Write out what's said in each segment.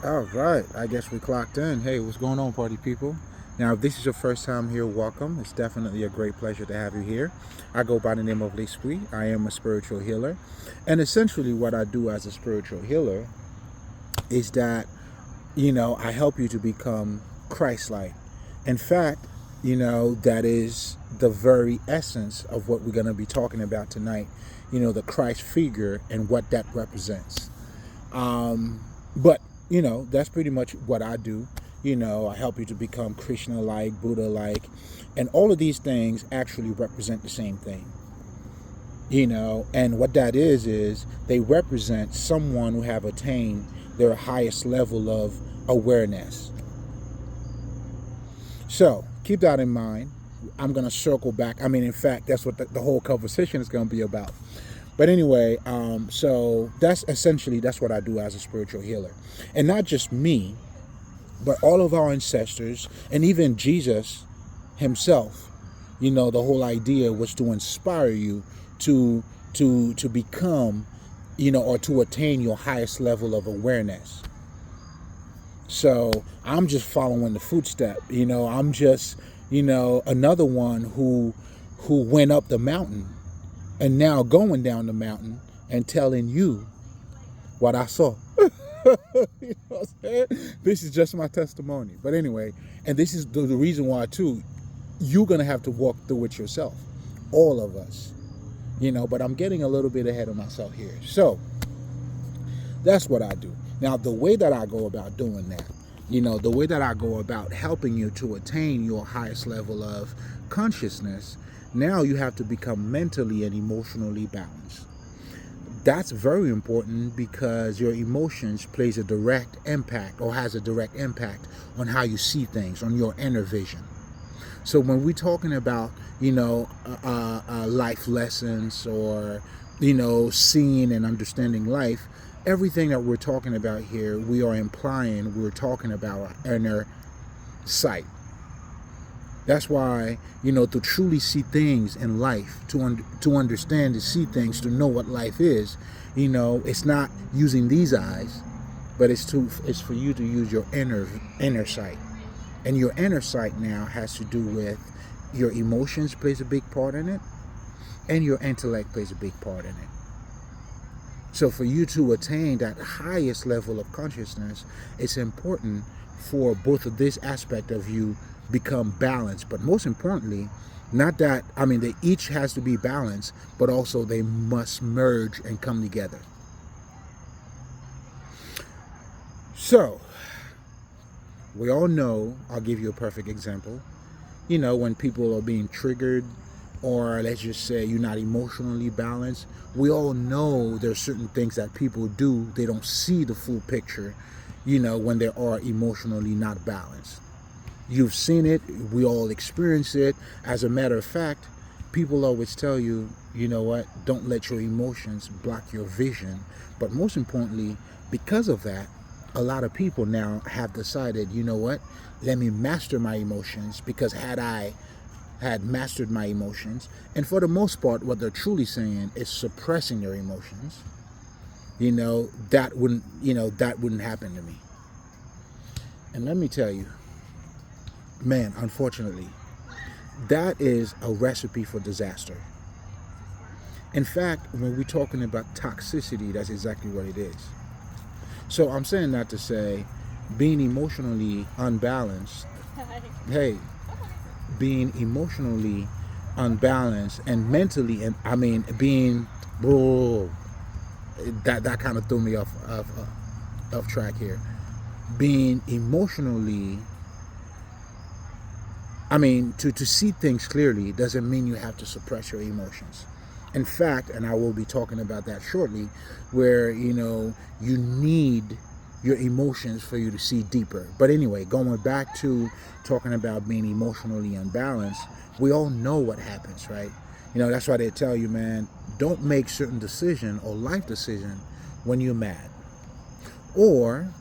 All right, I guess we clocked in. Hey, what's going on, party people? Now, if this is your first time here, welcome. It's definitely a great pleasure to have you here. I go by the name of L'Esprit. I am a spiritual healer. And essentially, what I do as a spiritual healer is that, I help you to become Christ like. In fact, that is the very essence of what we're going to be talking about tonight, the Christ figure and what that represents. But that's pretty much what I do. I help you to become Krishna like, Buddha like, and all of these things actually represent the same thing. And what that is they represent someone who have attained their highest level of awareness. So keep that in mind. I'm going to circle back. I mean, in fact, that's what the whole conversation is going to be about. But anyway, so that's what I do as a spiritual healer. And not just me, but all of our ancestors and even Jesus himself. The whole idea was to inspire you to become, or to attain your highest level of awareness. So I'm just following the footstep. I'm just, another one who went up the mountain and now going down the mountain and telling you what I saw. You know what I'm saying? This is just my testimony. But anyway, and this is the reason why too, you're going to have to walk through it yourself. All of us. But I'm getting a little bit ahead of myself here. So that's what I do. Now, the way that I go about doing that, the way that I go about helping you to attain your highest level of consciousness, now you have to become mentally and emotionally balanced. That's very important because your emotions plays a direct impact or has a direct impact on how you see things, on your inner vision. So when we're talking about, life lessons or, seeing and understanding life, everything that we're talking about here, we are implying we're talking about our inner sight. That's why, to truly see things in life, to understand, to see things, to know what life is, it's not using these eyes, but it's for you to use your inner sight. And your inner sight now has to do with your emotions plays a big part in it, and your intellect plays a big part in it. So for you to attain that highest level of consciousness, it's important for both of this aspect of you become balanced. But most importantly, they each has to be balanced, but also they must merge and come together. So we all know, I'll give you a perfect example, when people are being triggered, or let's just say you're not emotionally balanced, we all know there's certain things that people do, they don't see the full picture, when they are emotionally not balanced. You've seen it, we all experience it. As a matter of fact, people always tell you, don't let your emotions block your vision. But most importantly, because of that, a lot of people now have decided, let me master my emotions, because had I had mastered my emotions, and for the most part, what they're truly saying is suppressing their emotions, that wouldn't happen to me. And let me tell you, man, unfortunately, that is a recipe for disaster. In fact, when we're talking about toxicity, that's exactly what it is. So I'm saying that to say, being emotionally unbalanced, hey, being emotionally unbalanced and mentally, and being, that kind of threw me off track here. Being emotionally, to see things clearly doesn't mean you have to suppress your emotions. In fact, and I will be talking about that shortly, where, you need your emotions for you to see deeper. But anyway, going back to talking about being emotionally unbalanced, we all know what happens, right? That's why they tell you, man, don't make certain decision or life decision when you're mad. Or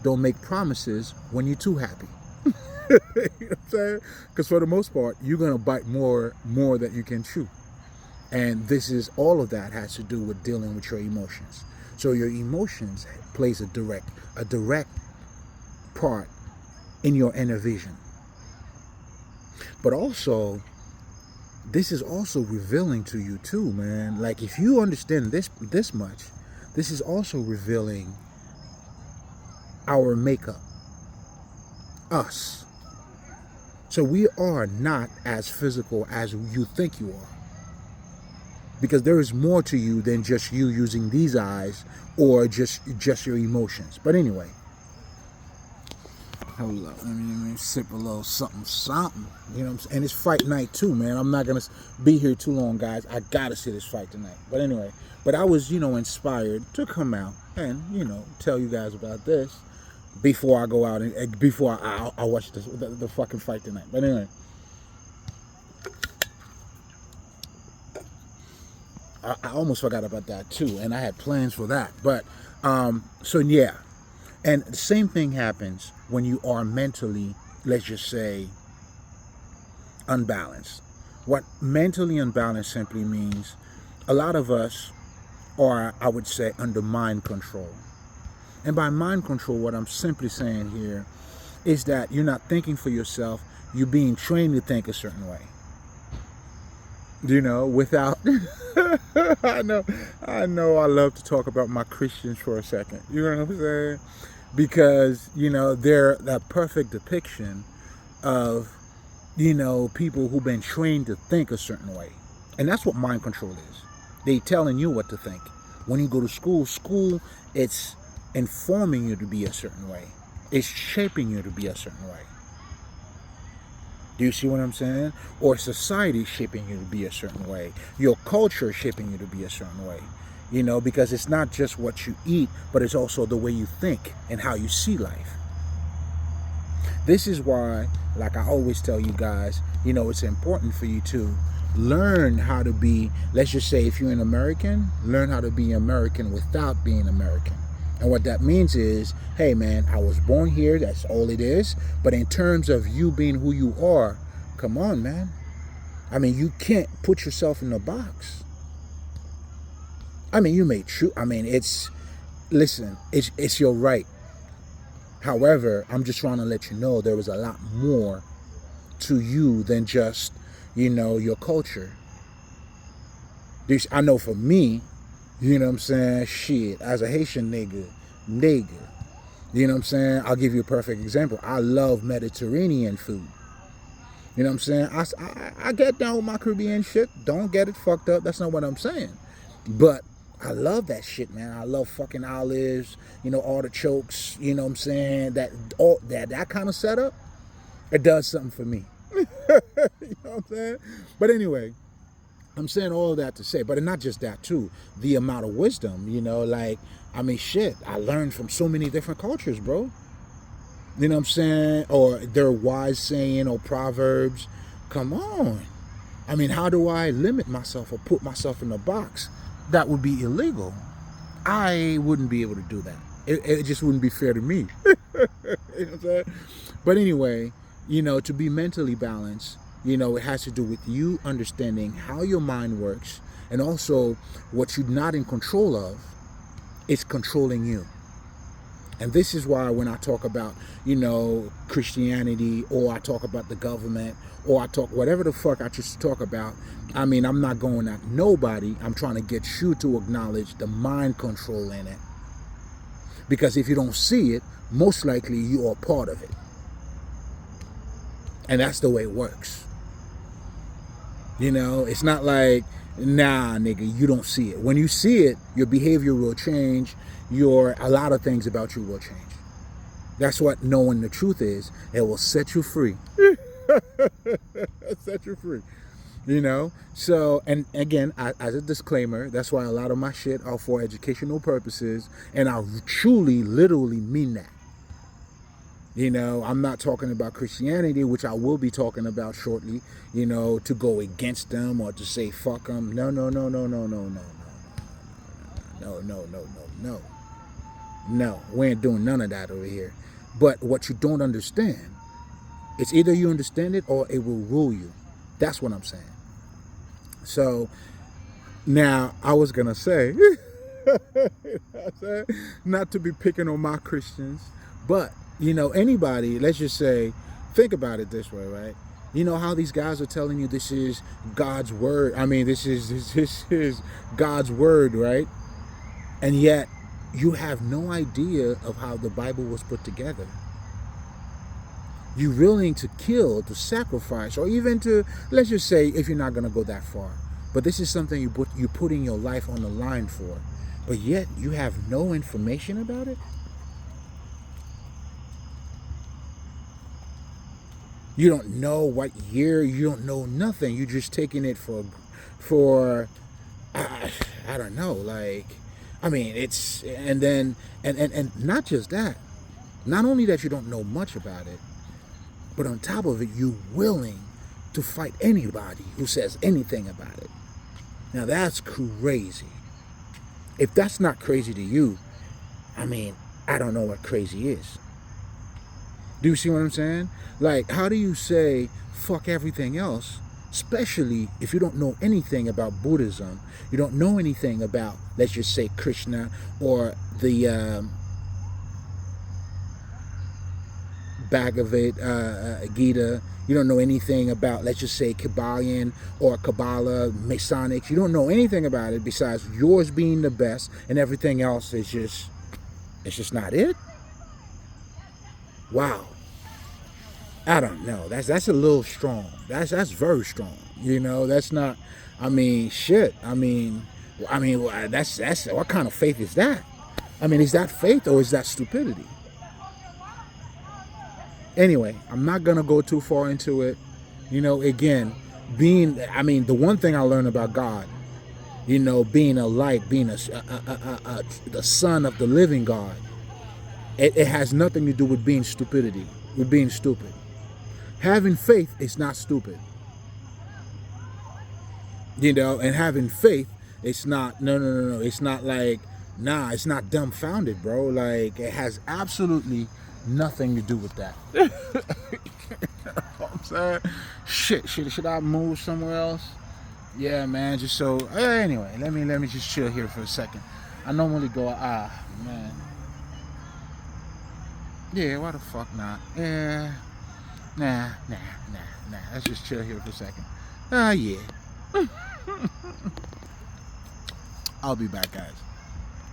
don't make promises when you're too happy. You know what I'm saying? Because for the most part, you're going to bite more that you can chew. And all of that has to do with dealing with your emotions. So your emotions plays a direct part in your inner vision. But also, this is also revealing to you too, man. Like, if you understand this much, this is also revealing our makeup, us. So we are not as physical as you think you are, because there is more to you than just you using these eyes or just your emotions. But anyway, hold up, let me sip a little something. You know what I'm saying? And it's fight night too, man. I'm not gonna be here too long, guys. I gotta see this fight tonight. But anyway, I was, inspired to come out and, tell you guys about this before I go out and before I watch the fucking fight tonight. But anyway, I almost forgot about that too, and I had plans for that. But so yeah, and the same thing happens when you are mentally, let's just say, unbalanced. What mentally unbalanced simply means, a lot of us are, I would say, under mind control. And by mind control, what I'm simply saying here is that you're not thinking for yourself. You're being trained to think a certain way. Without I know I love to talk about my Christians for a second. You know what I'm saying? Because, they're that perfect depiction of, people who've been trained to think a certain way. And that's what mind control is. They telling you what to think. When you go to school, it's informing you to be a certain way. It's shaping you to be a certain way. Do you see what I'm saying? Or society shaping you to be a certain way. Your culture shaping you to be a certain way. Because it's not just what you eat, but it's also the way you think and how you see life. This is why, like I always tell you guys, it's important for you to learn how to be, let's just say, if you're an American, learn how to be American without being American. And what that means is, hey man, I was born here, that's all it is. But in terms of you being who you are, come on, man. I mean, you can't put yourself in a box. I mean, you may it's your right. However, I'm just trying to let you know there was a lot more to you than just, your culture. I know for me, you know what I'm saying? Shit, as a Haitian nigga. You know what I'm saying? I'll give you a perfect example. I love Mediterranean food. You know what I'm saying? I get down with my Caribbean shit. Don't get it fucked up. That's not what I'm saying. But I love that shit, man. I love fucking olives, artichokes, you know what I'm saying? That kind of setup, it does something for me. You know what I'm saying? But anyway, I'm saying all of that to say, but not just that too, the amount of wisdom, shit, I learned from so many different cultures, bro. You know what I'm saying? Or their wise saying or proverbs. Come on. I mean, how do I limit myself or put myself in a box? That would be illegal. I wouldn't be able to do that. It just wouldn't be fair to me. You know what I'm saying? But anyway, to be mentally balanced, it has to do with you understanding how your mind works, and also what you're not in control of is controlling you. And this is why when I talk about, Christianity, or I talk about the government, or I talk whatever the fuck I just talk about, I'm not going at nobody. I'm trying to get you to acknowledge the mind control in it. Because if you don't see it, most likely you are part of it. And that's the way it works. It's not like, nah, nigga, you don't see it. When you see it, your behavior will change. A lot of things about you will change. That's what knowing the truth is. It will set you free. Set you free. So, and again, as a disclaimer, that's why a lot of my shit are for educational purposes, and I truly, literally mean that. I'm not talking about Christianity, which I will be talking about shortly, to go against them or to say fuck them. No. No, we ain't doing none of that over here. But what you don't understand, it's either you understand it or it will rule you. That's what I'm saying. So now I was going to say, not to be picking on my Christians, but Anybody, let's just say, think about it this way, right? You know how these guys are telling you this is God's word. I mean, this is God's word, right? And yet you have no idea of how the Bible was put together. You're willing to kill, to sacrifice, or even to, let's just say, if you're not going to go that far. But this is something you're putting your life on the line for. But yet you have no information about it? You don't know what year, you don't know nothing. You're just taking it for I don't know, like, I mean, it's, and then, and not just that. Not only that you don't know much about it, but on top of it, you're willing to fight anybody who says anything about it. Now that's crazy. If that's not crazy to you, I mean, I don't know what crazy is. Do you see what I'm saying? Like, how do you say fuck everything else, especially if you don't know anything about Buddhism, you don't know anything about, let's just say, Krishna or the Bhagavad Gita. You don't know anything about, let's just say, Kabbalion or Kabbalah, Masonics. You don't know anything about it besides yours being the best, and everything else is just, it's just not it. Wow. I don't know. That's a little strong. That's very strong. That's not. I mean, shit. I mean, that's what kind of faith is that? I mean, is that faith or is that stupidity? Anyway, I'm not gonna go too far into it. Again, the one thing I learned about God, being a light, being the son of the living God, it has nothing to do with being stupidity, with being stupid. Having faith is not stupid. And having faith, it's not, no. It's not like, it's not dumbfounded, bro. Like, it has absolutely nothing to do with that. You know what I'm saying? Shit, should I move somewhere else? Yeah, man, just so, anyway, let me just chill here for a second. I normally go, man. Yeah, why the fuck not? Yeah. Nah. Let's just chill here for a second. Yeah. I'll be back, guys.